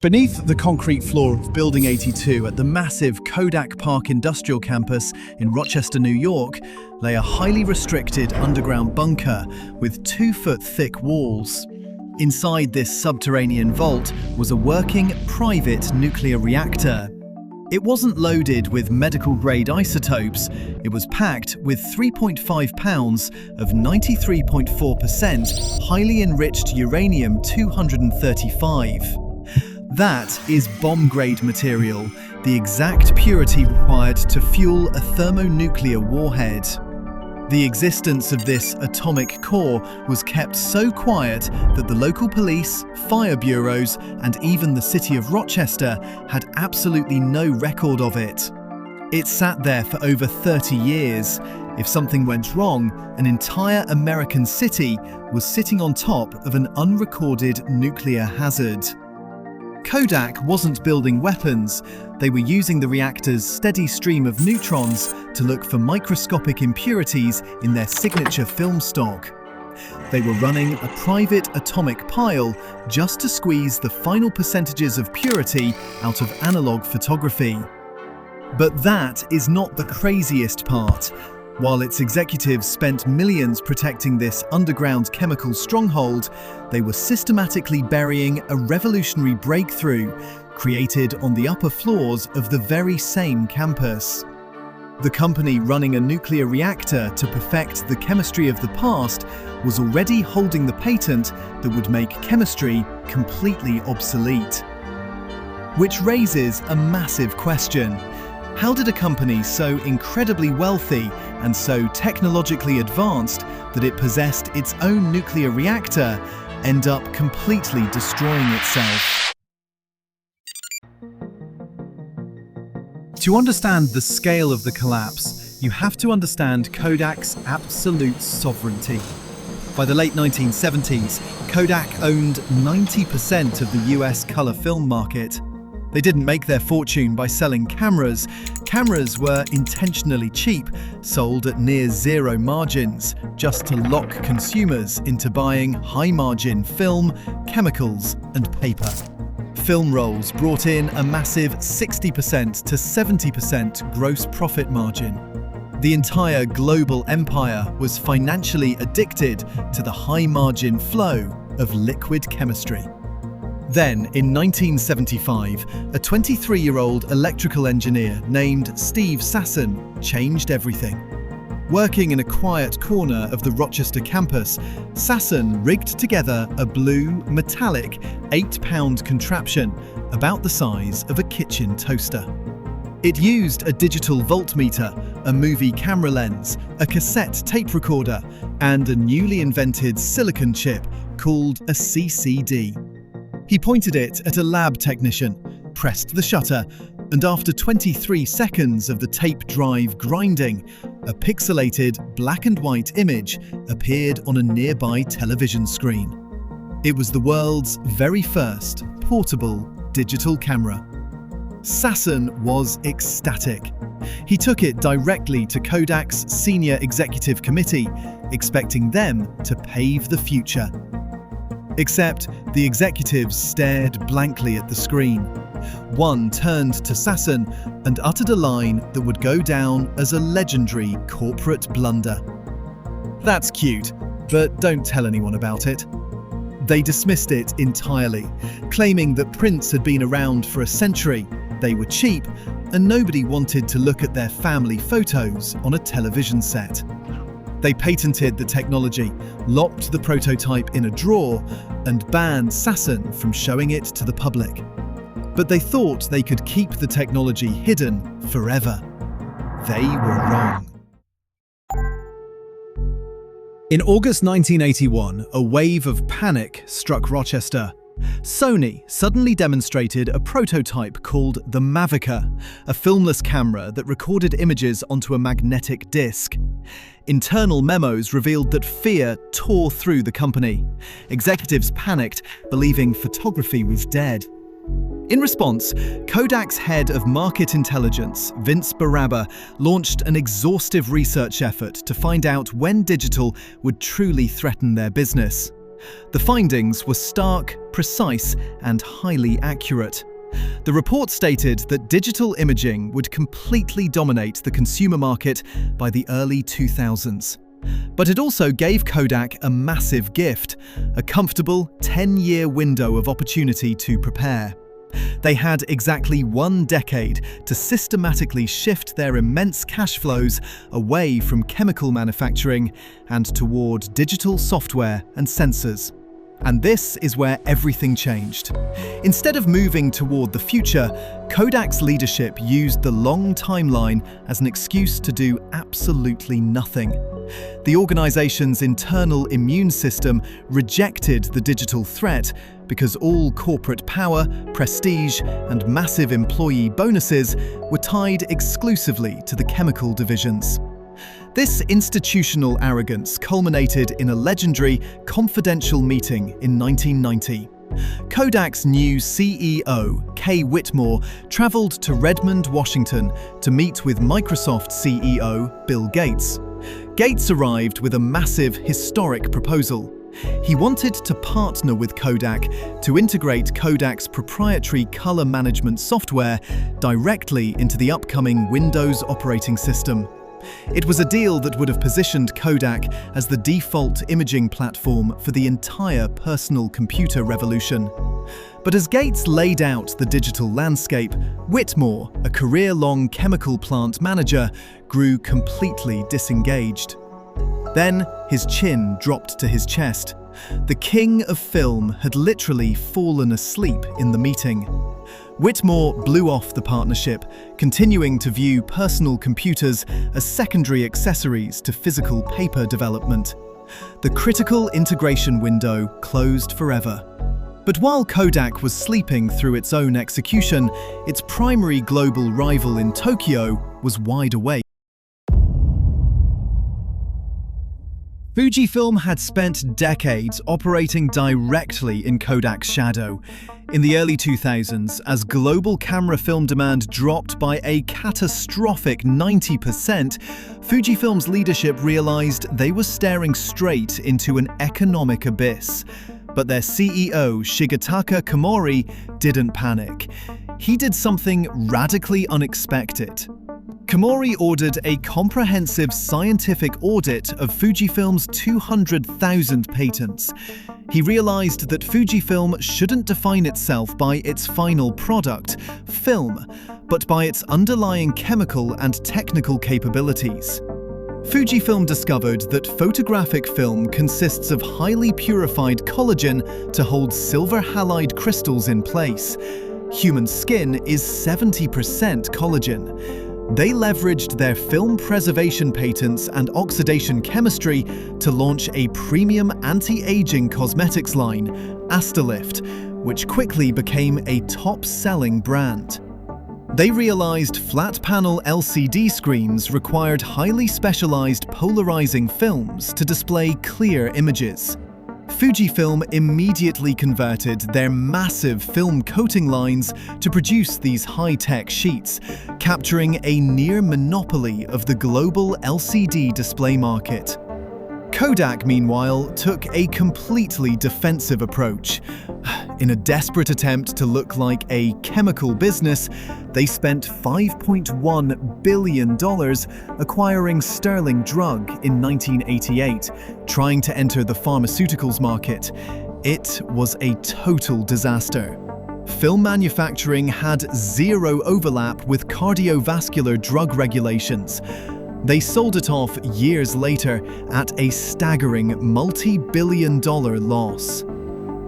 Beneath the concrete floor of Building 82 at the massive Kodak Park industrial campus in Rochester, New York, lay a highly restricted underground bunker with 2-foot thick walls. Inside this subterranean vault was a working private nuclear reactor. It wasn't loaded with medical-grade isotopes. It was packed with 3.5 pounds of 93.4% highly enriched uranium-235. That is bomb-grade material, the exact purity required to fuel a thermonuclear warhead. The existence of this atomic core was kept so quiet that the local police, fire bureaus, and even the city of Rochester had absolutely no record of it. It sat there for over 30 years. If something went wrong, an entire American city was sitting on top of an unrecorded nuclear hazard. Kodak wasn't building weapons. They were using the reactor's steady stream of neutrons to look for microscopic impurities in their signature film stock. They were running a private atomic pile just to squeeze the final percentages of purity out of analog photography. But that is not the craziest part. While its executives spent millions protecting this underground chemical stronghold, they were systematically burying a revolutionary breakthrough created on the upper floors of the very same campus. The company running a nuclear reactor to perfect the chemistry of the past was already holding the patent that would make chemistry completely obsolete. Which raises a massive question. How did a company so incredibly wealthy and so technologically advanced that it possessed its own nuclear reactor end up completely destroying itself? To understand the scale of the collapse, you have to understand Kodak's absolute sovereignty. By the late 1970s, Kodak owned 90% of the US color film market. They didn't make their fortune by selling cameras. Cameras were intentionally cheap, sold at near zero margins, just to lock consumers into buying high-margin film, chemicals, and paper. Film rolls brought in a massive 60% to 70% gross profit margin. The entire global empire was financially addicted to the high-margin flow of liquid chemistry. Then, in 1975, a 23-year-old electrical engineer named Steve Sasson changed everything. Working in a quiet corner of the Rochester campus, Sasson rigged together a blue, metallic, 8-pound contraption about the size of a kitchen toaster. It used a digital voltmeter, a movie camera lens, a cassette tape recorder, and a newly invented silicon chip called a CCD. He pointed it at a lab technician, pressed the shutter, and after 23 seconds of the tape drive grinding, a pixelated black and white image appeared on a nearby television screen. It was the world's very first portable digital camera. Sasson was ecstatic. He took it directly to Kodak's senior executive committee, expecting them to pave the future. Except the executives stared blankly at the screen. One turned to Sasson and uttered a line that would go down as a legendary corporate blunder. "That's cute, but don't tell anyone about it." They dismissed it entirely, claiming that prints had been around for a century, they were cheap, and nobody wanted to look at their family photos on a television set. They patented the technology, locked the prototype in a drawer, and banned Sasson from showing it to the public. But they thought they could keep the technology hidden forever. They were wrong. In August 1981, a wave of panic struck Rochester. Sony suddenly demonstrated a prototype called the Mavica, a filmless camera that recorded images onto a magnetic disc. Internal memos revealed that fear tore through the company. Executives panicked, believing photography was dead. In response, Kodak's head of market intelligence, Vince Barabba, launched an exhaustive research effort to find out when digital would truly threaten their business. The findings were stark, precise, and highly accurate. The report stated that digital imaging would completely dominate the consumer market by the early 2000s. But it also gave Kodak a massive gift, a comfortable 10-year window of opportunity to prepare. They had exactly 1 decade to systematically shift their immense cash flows away from chemical manufacturing and toward digital software and sensors. And this is where everything changed. Instead of moving toward the future, Kodak's leadership used the long timeline as an excuse to do absolutely nothing. The organization's internal immune system rejected the digital threat because all corporate power, prestige, and massive employee bonuses were tied exclusively to the chemical divisions. This institutional arrogance culminated in a legendary confidential meeting in 1990. Kodak's new CEO, Kay Whitmore, traveled to Redmond, Washington to meet with Microsoft CEO Bill Gates. Gates arrived with a massive, historic proposal. He wanted to partner with Kodak to integrate Kodak's proprietary color management software directly into the upcoming Windows operating system. It was a deal that would have positioned Kodak as the default imaging platform for the entire personal computer revolution. But as Gates laid out the digital landscape, Whitmore, a career-long chemical plant manager, grew completely disengaged. Then his chin dropped to his chest. The king of film had literally fallen asleep in the meeting. Whitmore blew off the partnership, continuing to view personal computers as secondary accessories to physical paper development. The critical integration window closed forever. But while Kodak was sleeping through its own execution, its primary global rival in Tokyo was wide awake. Fujifilm had spent decades operating directly in Kodak's shadow. In the early 2000s, as global camera film demand dropped by a catastrophic 90%, Fujifilm's leadership realized they were staring straight into an economic abyss. But their CEO, Shigetaka Komori, didn't panic. He did something radically unexpected. Komori ordered a comprehensive scientific audit of Fujifilm's 200,000 patents. He realized that Fujifilm shouldn't define itself by its final product, film, but by its underlying chemical and technical capabilities. Fujifilm discovered that photographic film consists of highly purified collagen to hold silver halide crystals in place. Human skin is 70% collagen. They leveraged their film preservation patents and oxidation chemistry to launch a premium anti-aging cosmetics line, Astalift, which quickly became a top-selling brand. They realized flat-panel LCD screens required highly specialized polarizing films to display clear images. Fujifilm immediately converted their massive film coating lines to produce these high-tech sheets, capturing a near monopoly of the global LCD display market. Kodak, meanwhile, took a completely defensive approach. In a desperate attempt to look like a chemical business, they spent $5.1 billion acquiring Sterling Drug in 1988, trying to enter the pharmaceuticals market. It was a total disaster. Film manufacturing had zero overlap with cardiovascular drug regulations. They sold it off years later at a staggering multi-billion-dollar loss.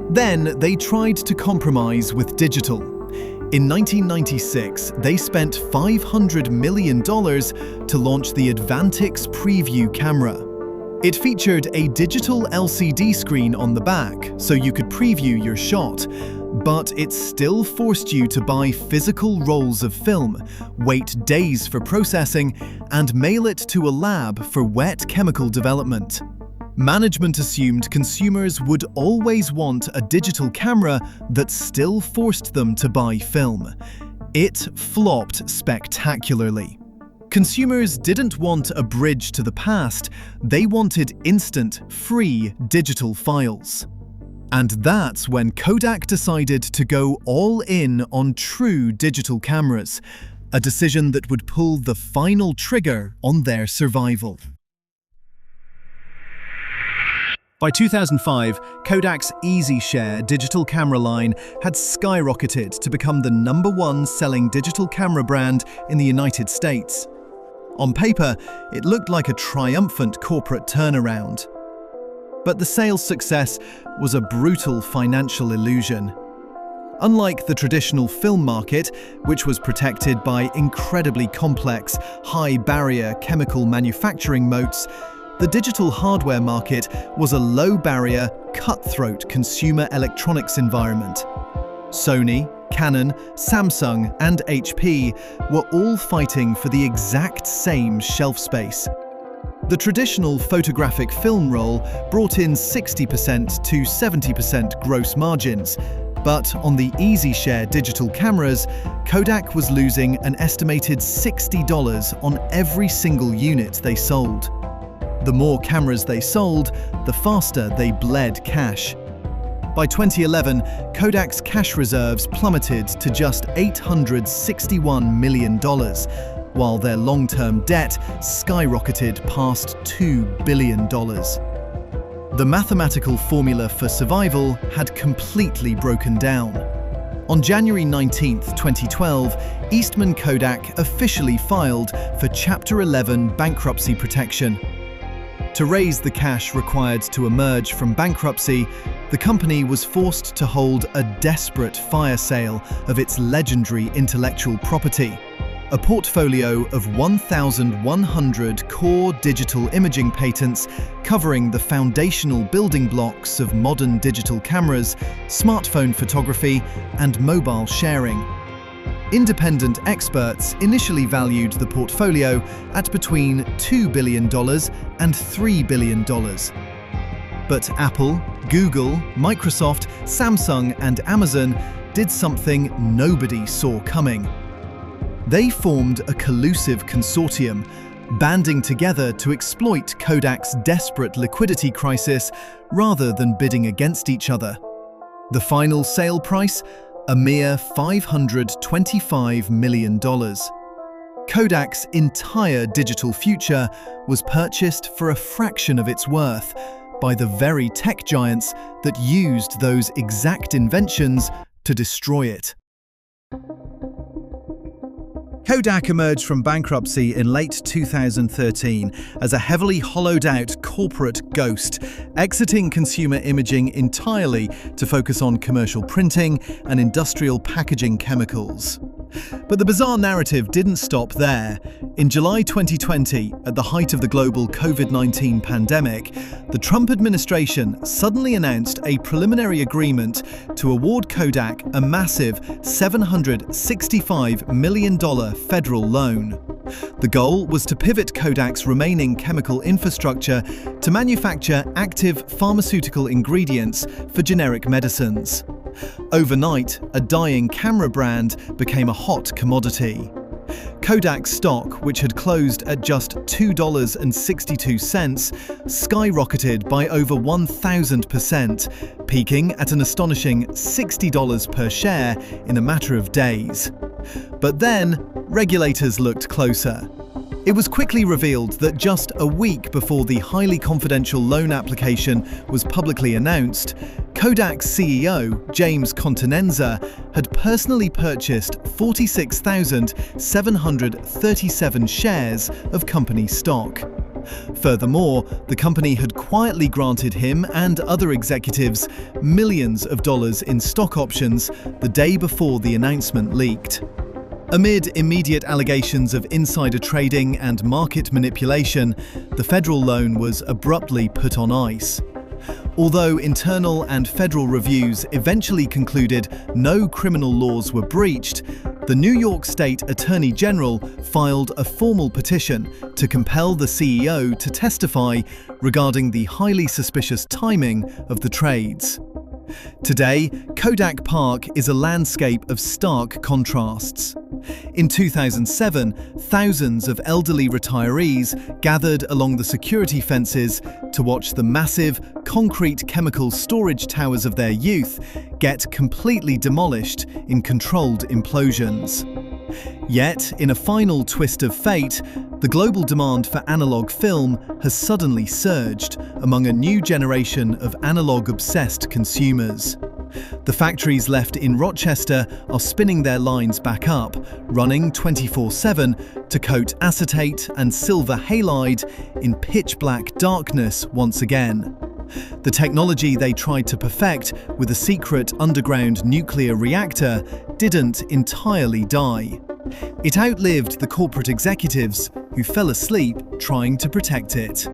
Then they tried to compromise with digital. In 1996, they spent $500 million to launch the Advantix Preview camera. It featured a digital LCD screen on the back, so you could preview your shot, but it still forced you to buy physical rolls of film, wait days for processing, and mail it to a lab for wet chemical development. Management assumed consumers would always want a digital camera that still forced them to buy film. It flopped spectacularly. Consumers didn't want a bridge to the past, they wanted instant, free digital files. And that's when Kodak decided to go all in on true digital cameras, a decision that would pull the final trigger on their survival. By 2005, Kodak's EasyShare digital camera line had skyrocketed to become the #1 selling digital camera brand in the United States. On paper, it looked like a triumphant corporate turnaround. But the sales success was a brutal financial illusion. Unlike the traditional film market, which was protected by incredibly complex, high-barrier chemical manufacturing moats, the digital hardware market was a low-barrier, cutthroat consumer electronics environment. Sony, Canon, Samsung, and HP were all fighting for the exact same shelf space. The traditional photographic film roll brought in 60% to 70% gross margins, but on the EasyShare digital cameras, Kodak was losing an estimated $60 on every single unit they sold. The more cameras they sold, the faster they bled cash. By 2011, Kodak's cash reserves plummeted to just $861 million, while their long-term debt skyrocketed past $2 billion. The mathematical formula for survival had completely broken down. On January 19, 2012, Eastman Kodak officially filed for Chapter 11 bankruptcy protection. To raise the cash required to emerge from bankruptcy, the company was forced to hold a desperate fire sale of its legendary intellectual property, a portfolio of 1,100 core digital imaging patents covering the foundational building blocks of modern digital cameras, smartphone photography, and mobile sharing. Independent experts initially valued the portfolio at between $2 billion and $3 billion. But Apple, Google, Microsoft, Samsung, and Amazon did something nobody saw coming. They formed a collusive consortium, banding together to exploit Kodak's desperate liquidity crisis rather than bidding against each other. The final sale price? A mere $525 million. Kodak's entire digital future was purchased for a fraction of its worth by the very tech giants that used those exact inventions to destroy it. Kodak emerged from bankruptcy in late 2013 as a heavily hollowed-out corporate ghost, exiting consumer imaging entirely to focus on commercial printing and industrial packaging chemicals. But the bizarre narrative didn't stop there. In July 2020, at the height of the global COVID-19 pandemic, the Trump administration suddenly announced a preliminary agreement to award Kodak a massive $765 million federal loan. The goal was to pivot Kodak's remaining chemical infrastructure to manufacture active pharmaceutical ingredients for generic medicines. Overnight, a dying camera brand became a hot commodity. Kodak stock, which had closed at just $2.62, skyrocketed by over 1,000%, peaking at an astonishing $60 per share in a matter of days. But then, regulators looked closer. It was quickly revealed that just a week before the highly confidential loan application was publicly announced, Kodak's CEO, James Continenza, had personally purchased 46,737 shares of company stock. Furthermore, the company had quietly granted him and other executives millions of dollars in stock options the day before the announcement leaked. Amid immediate allegations of insider trading and market manipulation, the federal loan was abruptly put on ice. Although internal and federal reviews eventually concluded no criminal laws were breached, the New York State Attorney General filed a formal petition to compel the CEO to testify regarding the highly suspicious timing of the trades. Today, Kodak Park is a landscape of stark contrasts. In 2007, thousands of elderly retirees gathered along the security fences to watch the massive, concrete chemical storage towers of their youth get completely demolished in controlled implosions. Yet, in a final twist of fate, the global demand for analog film has suddenly surged among a new generation of analog-obsessed consumers. The factories left in Rochester are spinning their lines back up, running 24/7 to coat acetate and silver halide in pitch-black darkness once again. The technology they tried to perfect with a secret underground nuclear reactor didn't entirely die. It outlived the corporate executives who fell asleep trying to protect it.